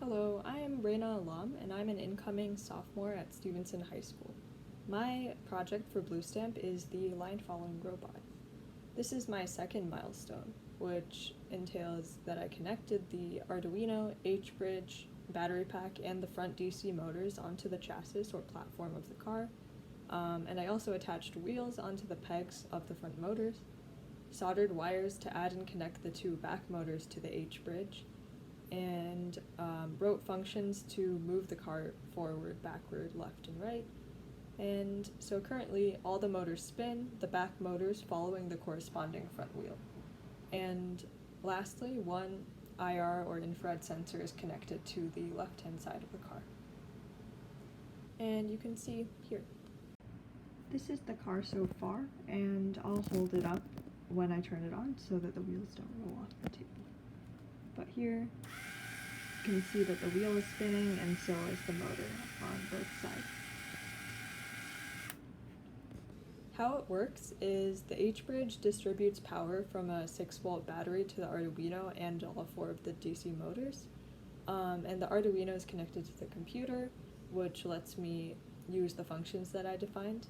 Hello, I am Reyna alum, and I'm an incoming sophomore at Stevenson High School. My project for Blue Stamp is the line following robot. This is my second milestone, which entails that I connected the Arduino, H-bridge, battery pack, and the front DC motors onto the chassis or platform of the car, and I also attached wheels onto the pegs of the front motors, soldered wires to add and connect the two back motors to the H-bridge, and wrote functions to move the car forward, backward, left, and right. And so currently all the motors spin, the back motors following the corresponding front wheel. And lastly, one IR or infrared sensor is connected to the left-hand side of the car. And you can see here. This is the car so far, and I'll hold it up when I turn it on so that the wheels don't roll off the table. But here, you can see that the wheel is spinning and so is the motor on both sides. How it works is the H-bridge distributes power from a 6-volt battery to the Arduino and all 4 of the DC motors. And the Arduino is connected to the computer, which lets me use the functions that I defined.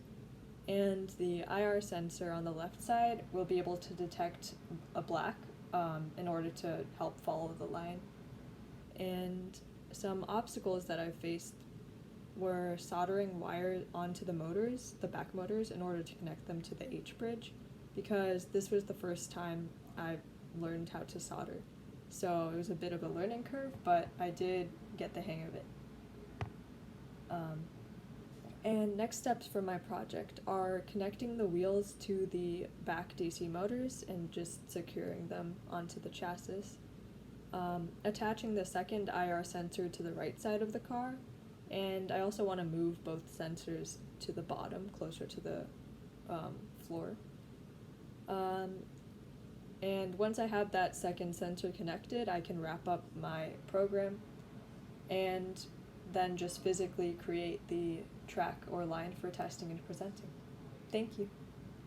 And the IR sensor on the left side will be able to detect a black in order to help follow the line. And some obstacles that I've faced were soldering wire onto the motors, the back motors, in order to connect them to the H-bridge, because this was the first time I learned how to solder. So it was a bit of a learning curve, but I did get the hang of it. And next steps for my project are connecting the wheels to the back DC motors and just securing them onto the chassis. Attaching the second IR sensor to the right side of the car, and I also want to move both sensors to the bottom, closer to the floor. And once I have that second sensor connected, I can wrap up my program and then just physically create the track or line for testing and presenting. Thank you.